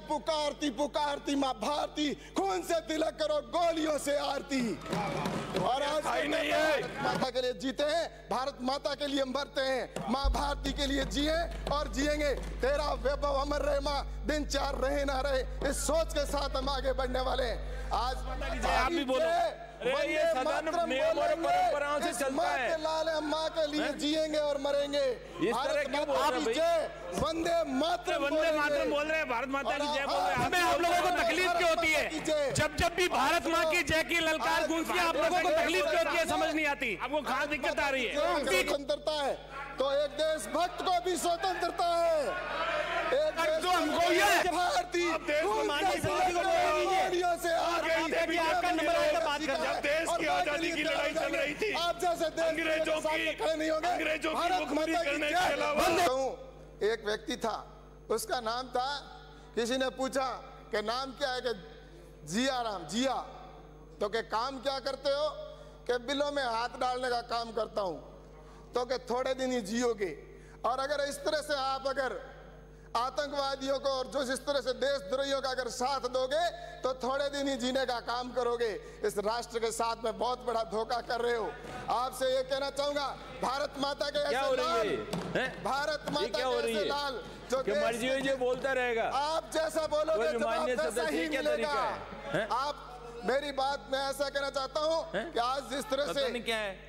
पुकारती पुकारती माँ भारती, खून से तिलक करो गोलियों से आरती। और आज नहीं है, माता के लिए जीते हैं, भारत माता के लिए मरते हैं, माँ भारती के लिए जिए और जिएंगे। तेरा वैभव अमर रहे माँ, दिन चार रहे ना रहे, इस सोच के साथ हम आगे बढ़ने वाले हैं। आज आप भी बोलो, ये सदन नियम और परंपराओं से चलता है। लाल माँ के लिए जिएंगे और मरेंगे। इस तरह क्यों बोल रहे हैं? वंदे मातरम बोल रहे हैं, भारत माता की जय बोल रहे हैं। हमें आप लोगों को तकलीफ क्यों होती है? जब भी भारत माँ की जय की ललकार गूंजती है, आप लोगों को तकलीफ क्यों होती है? समझ नहीं आती। आपको कहाँ दिक्कत आ रही है? स्वतंत्रता है तो एक देशभक्त को भी स्वतंत्रता है। जो हमको ये भारतीय आपका नंबर आएगा बात कर। जब देश की आजादी की लड़ाई चल रही थी, आप जैसे अंग्रेजों की मुखबिरी करने के अलावा एक व्यक्ति था, उसका नाम था, किसी ने पूछा कि नाम क्या है, कि जिया राम। जिया तो के काम क्या करते हो? कि बिलों में हाथ डालने का काम करता हूं। तो के थोड़े दिन ही जियोगे, और अगर इस तरह से आप अगर आतंकवादियों को और जो इस तरह से देशद्रोहियों का अगर साथ दोगे तो थोड़े दिन ही जीने का काम करोगे। इस राष्ट्र के साथ में बहुत बड़ा धोखा कर रहे हो। आपसे ये कहना चाहूंगा, भारत माता के ऐसे लाल, भारत माता के ऐसे लाल जो मर्जी हुई जो बोलता रहेगा, आप जैसा बोलोगे वैसा ही मिलेगा। आप मेरी बात मैं ऐसा कहना चाहता हूं कि आज जिस तरह से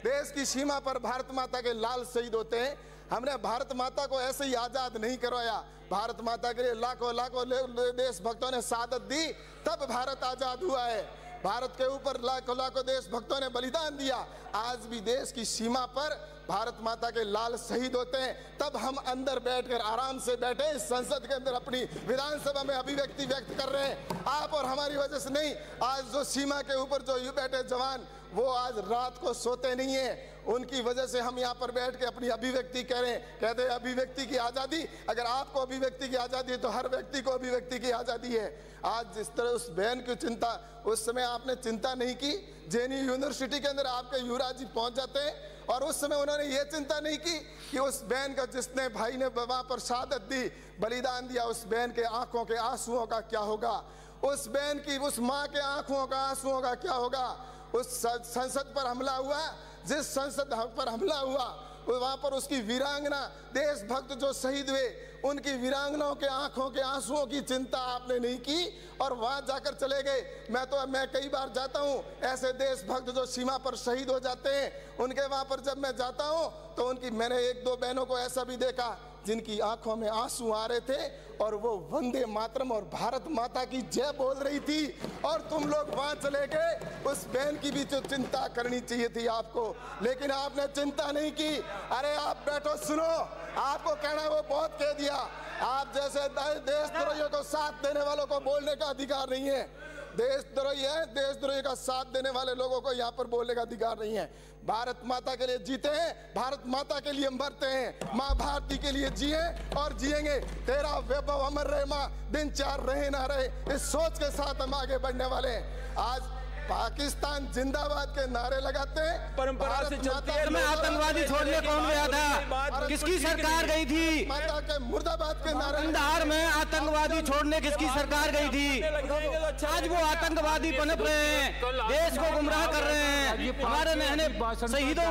देश की सीमा पर भारत माता के लाल शहीद होते हैं, हमने भारत माता को ऐसे ही आजाद नहीं करवाया। भारत माता के लिए लाखों लाखों देशभक्तों ने शहादत दी, तब भारत आजाद हुआ है। भारत के ऊपर लाखों लाखों देशभक्तों ने बलिदान दिया। आज भी देश की सीमा पर भारत माता के लाल शहीद होते हैं, तब हम अंदर बैठकर आराम से बैठे इस संसद के अंदर अपनी विधानसभा में अभिव्यक्ति व्यक्त कर रहे हैं। आप और हमारी वजह से नहीं। आज जो सीमा के ऊपर जो बैठे जवान, वो आज रात को सोते नहीं है, उनकी वजह से हम यहाँ पर बैठ के अपनी अभिव्यक्ति कह रहे हैं। कहते हैं अभिव्यक्ति की आज़ादी, अगर आपको अभिव्यक्ति की आज़ादी है तो हर व्यक्ति को अभिव्यक्ति की आज़ादी है। आज जिस तरह उस बहन की चिंता उस समय आपने चिंता नहीं की, जेएनयू यूनिवर्सिटी के अंदर आपके युवराज जी पहुंच जाते हैं, और उस समय उन्होंने ये चिंता नहीं की कि उस बहन का, जिसने भाई ने वहां पर शहादत दी, बलिदान दिया, उस बहन के आंखों के आंसुओं का क्या होगा? उस बहन की, उस माँ के आंखों का आंसुओं का क्या होगा? उस संसद पर हमला हुआ, जिस संसद पर हमला हुआ वहां पर उसकी वीरांगना, देशभक्त जो शहीद हुए, उनकी वीरांगनाओं के आंखों के आंसुओं की चिंता आपने नहीं की और वहां जाकर चले गए। मैं कई बार जाता हूं, ऐसे देशभक्त जो सीमा पर शहीद हो जाते हैं, उनके वहां पर जब मैं जाता हूं तो उनकी, मैंने एक दो बहनों को ऐसा भी देखा जिनकी आंखों में आंसू आ रहे थे और वो वंदे मातरम और भारत माता की जय बोल रही थी, और तुम लोग वहां चले गए। उस बहन की भी जो चिंता करनी चाहिए थी आपको, लेकिन आपने चिंता नहीं की। अरे आप बैठो, सुनो, आपको कहना वो बहुत कह दिया। आप जैसे देशद्रोहियों को साथ देने वालों को बोलने का अधिकार नहीं है। देशद्रोही है, देशद्रोही का साथ देने वाले लोगों को यहाँ पर बोलने का अधिकार नहीं है। भारत माता के लिए जीते हैं, भारत माता के लिए मरते हैं, माँ भारती के लिए जिए और जिएंगे। तेरा वैभव अमर रहे माँ, दिन चार रहे ना रहे, इस सोच के साथ हम आगे बढ़ने वाले हैं। आज पाकिस्तान जिंदाबाद के नारे लगाते हैं, परंपरा से चलती है। में आतंकवादी छोड़ने कौन गया था? किसकी सरकार गई थी? माता के मुर्दाबाद के नारे। कंधार में आतंकवादी छोड़ने किसकी सरकार गई थी? आज वो आतंकवादी पनप रहे हैं, देश को गुमराह कर रहे हैं। हमारे नहने शहीदों,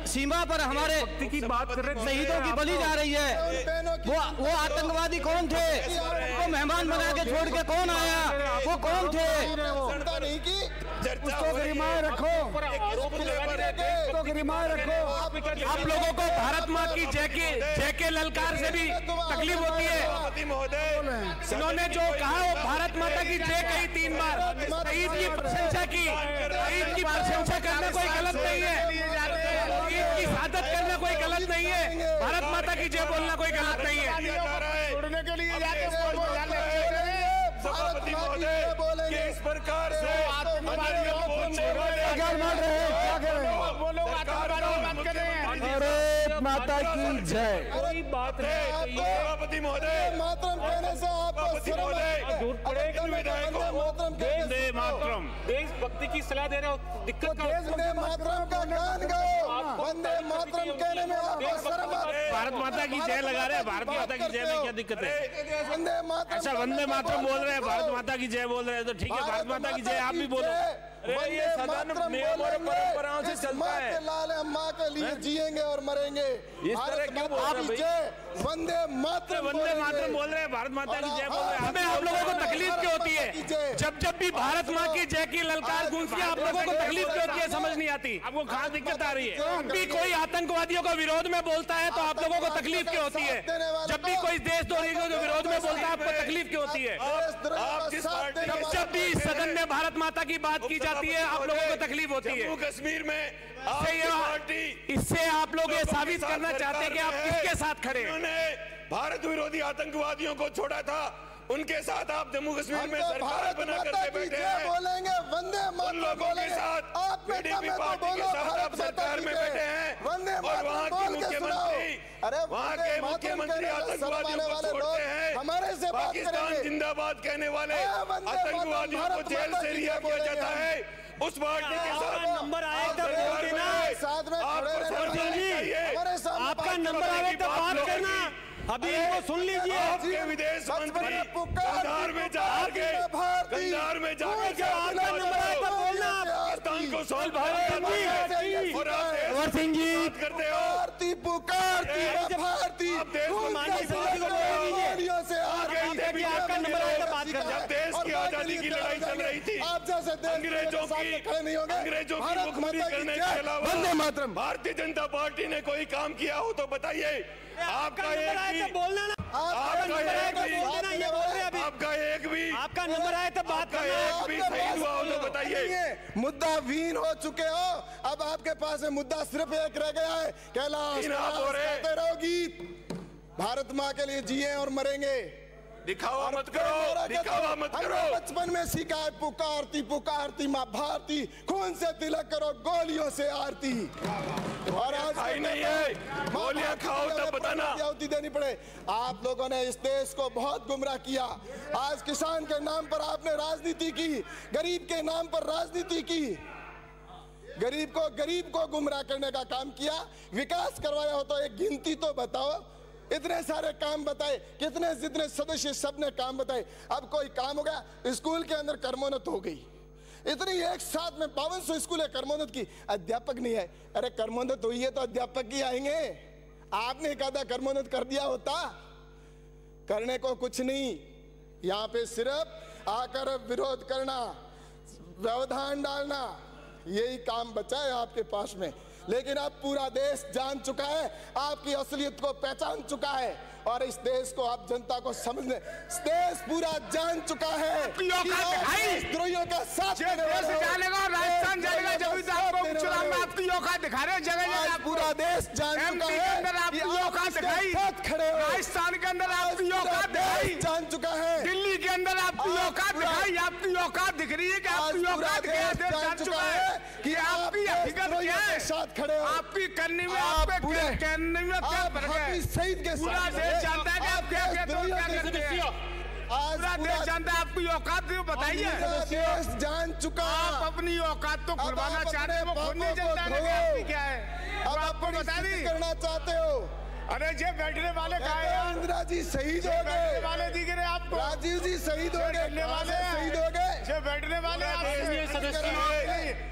सीमा पर हमारे शहीदों की बलि जा रही है। वो आतंकवादी कौन थे? वो मेहमान बना के छोड़ के कौन आया? वो कौन थे? चिंता नहीं की, उसको गरिमाए रखो, उसको गरिमाए रखो। आप लोगों को भारत माँ की जय के ललकार से भी तकलीफ होती है। इन्होंने जो कहा वो भारत माता की जय कही 3 बार, शहीद की प्रशंसा की। शहीद की प्रशंसा करना कोई गलत नहीं है, शहीद की शहादत करना कोई गलत नहीं है, भारत माता की जय बोलना कोई गलत नहीं है। छोड़ने के लिए सभापति महोदय के इस प्रकार से भारत माता की जय। कोई बात है सभापति महोदय, मातरम कहने से मातरम देशभक्ति की सलाह दे रहे हो, दिक्कत मातरम का गान गाओ। वंदे मातरम कहने में आपको शर्म आती है? भारत माता की जय लगा रहे हैं, भारत माता की जय में क्या दिक्कत है? वंदे मातरम, अच्छा वंदे मातरम बोल रहे हैं, भारत माता की जय बोल रहे हैं, तो ठीक है भारत माता की जय आप भी बोलो। ये सदन नियम और परंपराओं से चलता है। लाल अम्मा के लिए जिएंगे और मरेंगे। इस तरह क्यों बोल रहे हैं? वंदे मातरम बोल रहे हैं, भारत माता की जय बोल रहे हैं। हमें आप लोगों को तकलीफ क्यों होती है? जब भी भारत माँ की जय की ललकार गूंजती है आप लोगों को तकलीफ क्यों होती है? समझ नहीं आती आपको, कहाँ दिक्कत आ रही है? जब भी कोई आतंकवादियों को विरोध में बोलता है तो आप लोगों को तकलीफ क्यों होती है? जब भी कोई देशद्रोही को विरोध में बोलता है आपको तकलीफ क्यों होती है? जब भी सदन में भारत माता की बात की जाती है आप लोगों को तकलीफ होती है। जम्मू कश्मीर में इससे आप लोग ये साबित करना चाहते हैं कि आप किसके साथ खड़े हैं? उन्होंने भारत विरोधी आतंकवादियों को छोड़ा था, उनके साथ आप जम्मू कश्मीर में सरकार बना करके बैठे हैं। बोलेंगे वंदे उन लोगों के साथ पीडीपी पार्टी के साथ आप सरकार में बैठे हैं और वहाँ के मुख्यमंत्री आतंकवादियों को छोड़ते हैं। हमारे से पाकिस्तान जिंदाबाद कहने वाले आतंकवादियों को जेल से रिहा किया जाता है। उस पार्टी के साथ नंबर आए तब बोल देना, साथ में आपका नंबर आए तब बात करना। अभी इनको सुन लीजिए। आपके विदेश मंत्री कंधार में जाकर आपका नंबर आए तब बोलना। पाकिस्तान को सॉल्व सिंह जी करते हो। भारती पुकारती भारती आपका नंबर आए तब बात करना। जब देश की आजादी की लड़ाई चल रही थी आप जैसे अंग्रेजों की मुखबिरी करने के अलावा वंदे मातरम भारतीय जनता पार्टी ने कोई काम किया हो तो बताइए। आपका एक भी आपका नंबर आए तब बात करना। एक भी सही हुआ हो तो बताइए। मुद्दा वीन हो चुके हो, अब आपके पास है मुद्दा सिर्फ एक रह गया है, कैलाश गाते रहो गीत, भारत माँ के लिए जिए और मरेंगे। दिखावा मत करो, दिखावा मत करो। बचपन में सीखा है पुकारती पुकारती माँ भारती, खून से तिलक करो गोलियों से आरती। और आज खाई नहीं है, गोलियां खाओ तब बताना। आहुति देनी पड़े। आप लोगों ने इस देश को बहुत गुमराह किया। आज किसान के नाम पर आपने राजनीति की, गरीब के नाम पर राजनीति की, गरीब को गुमराह करने का काम किया। विकास करवाया हो तो एक गिनती तो बताओ। इतने सारे काम बताए, कितने जितने सदस्य सबने काम बताए। अब कोई काम हो गया, स्कूल के अंदर कर्मोन्नत हो गई, इतनी एक साथ में 5200 स्कूल है कर्मोन्नत की, अध्यापक नहीं है। अरे कर्मोन्नत हुई है तो अध्यापक ही आएंगे। आपने कहा कर्मोन्नत कर दिया होता, करने को कुछ नहीं। यहाँ पे सिर्फ आकर विरोध करना, व्यवधान डालना, यही काम बचा है आपके पास में। लेकिन अब पूरा देश जान चुका है, आपकी असलियत को पहचान चुका है और इस देश को आप जनता को समझने, देश पूरा जान चुका है द्रोहियों का साथ जानेगा, राजस्थान जानेगा, जब चुनाव में आपकी औकात दिखा रहे जगह पूरा देश जान चुका है, आपकी औकात दिखाई, राजस्थान के अंदर आपकी औकात दिखाई, जान चुका है, दिल्ली के अंदर आपकी औकात दिखाई, आपकी औकात दिख रही है कि आपकी औकात जान चुका है कि आपकी हकीकत क्या है, साथ खड़े हो, आपकी करने में, आपके कहने में क्या फर्क है। शहीद के पूरा देश जानता है कि आप क्या कहते हो, क्या करते हैं। पूरा देश जानता है आपकी औकात तो बताइए। देश जान चुका, आप अपनी औकात तो खुलवाना चाहते हैं, वो खुद नहीं जानता है आपकी क्या है। अब आपको बता दी करना चाहते हो। अरे जे बैठने वाले कहा है, इंदिरा जी शहीद हो गए, वाले दिख रहे आपको, राजीव जी शहीद हो गए, शहीद हो गए, जो बैठने वाले सदस्य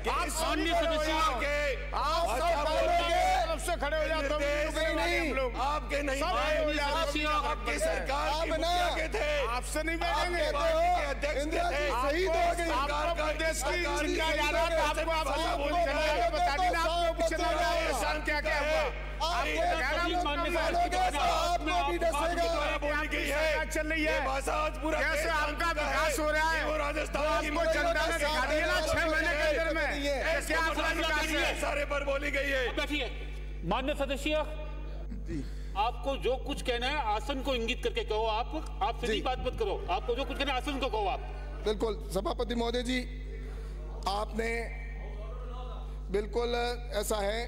आप सामने सदस्य से खड़े हो जाते हो, आपके नहीं, आपकी सरकार के थे, आपसे नहीं बैठेंगे। इंदिरा जी शहीद हो गई, आपको देश की चिंता ज्यादा, आपको बता देना आपको क्या क्या हुआ। चल रही है कैसे आपका विकास हो रहा है, वो राजस्थान की जनता ने दिखा दिया ना 6 महीने के अंदर में कैसे आपका विकास है, सारे पर बोली गई है। बैठिए माननीय सदस्य, आपको जो कुछ कहना है आसन को इंगित करके कहो। आप सीधी बात मत करो, आपको जो कुछ कहना है आसन को कहो। आप बिल्कुल सभापति महोदय जी, आपने बिल्कुल ऐसा है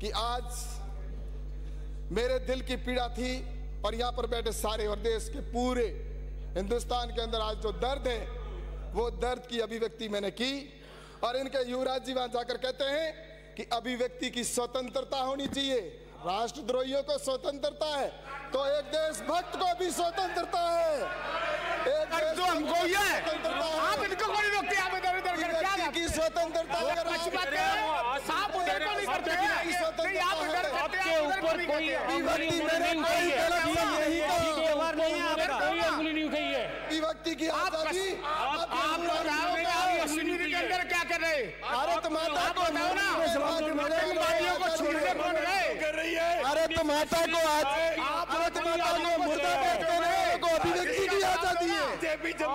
कि आज मेरे दिल की पीड़ा थी और यहाँ पर बैठे सारे और देश के पूरे हिंदुस्तान के अंदर आज जो दर्द है वो दर्द की अभिव्यक्ति मैंने की। और इनके युवराज जी वहां जाकर कहते हैं कि अभिव्यक्ति की स्वतंत्रता होनी चाहिए, राष्ट्रद्रोहियों को स्वतंत्रता है तो एक देशभक्त को भी स्वतंत्रता है। एक तो हमको ये आप इनको कोई रोकते आप इधर उधर कर क्या की स्वतंत्रता साहब उधर को नहीं करते नहीं आप उधर आपके ऊपर कोई अभिव्यक्ति में कोई गलत यही व्यवहार नहीं है आपका, कोई अंगुली नहीं उठाई है। अभिव्यक्ति की आजादी आप लोग कश्मीर के अंदर क्या कर रहे हैं? भारत माता को बताओ ना, आतंकवादियों को छोड़ने कौन गए? कर रही है भारत माता को आज भारत माता को मुर्दाबाद करने वालों को अभिव्यक्ति की आजादी है।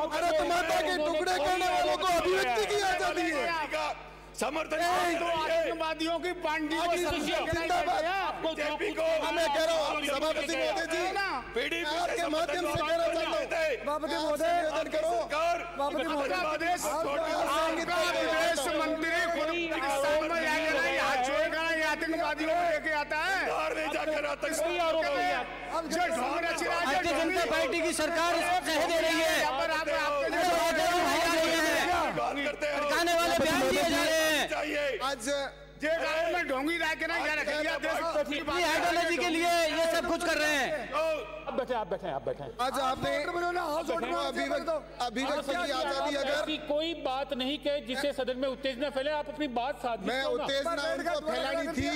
भारत माता के टुकड़े करने वालों को अभिव्यक्ति की आजादी है। समर्थन आतंकवादियों की पांडी को जिंदाबाद। मैं कह रहा हूँ सभापति महोदय जी, आपके माध्यम से कहना चाहता हूँ, सभापति महोदय निवेदन करो, सभापति महोदय विदेश मंत्री हाथ छोड़कर आतंकवादियों को लेके आता है। भारतीय जनता पार्टी की सरकार इसको कह दे रही है, भड़काने वाले बयान दिए जा रहे हैं। आज में ढोंगी ला के ना आइडियोलॉजी के लिए ये सब कुछ कर रहे हैं। आप बैठे आज आपने अभिव्यक्ति की आजादी अगर ऐसी कोई बात नहीं कहे जिससे सदन में उत्तेजना फैले। आप अपनी बात साथ मैं उत्तेजना उनको फैलानी थी,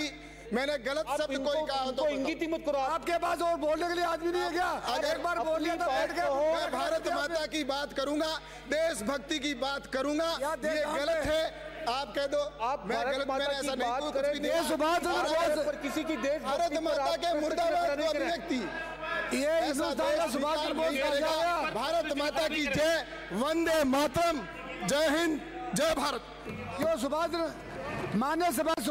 मैंने गलत शब्द कोई कहा तो इंगित मत करो। आपके पास और बोलने के लिए आदमी नहीं है क्या? अगर एक बार बोल लिया तो बैठ के मैं भारत माता की बात करूंगा, देशभक्ति की बात करूंगा, ये गलत है आप कह दो। मैं गलत, मैंने ऐसा नहीं कुछ भी नहीं। पर किसी की देश भारत माता के मुर्दाबाद को अभिव्यक्ति ये हिंदुस्तान का सुभाष करेगा। भारत माता की जय, वंदे मातरम, जय हिंद, जय भारत। क्यों सुभाष मान्य सुभाष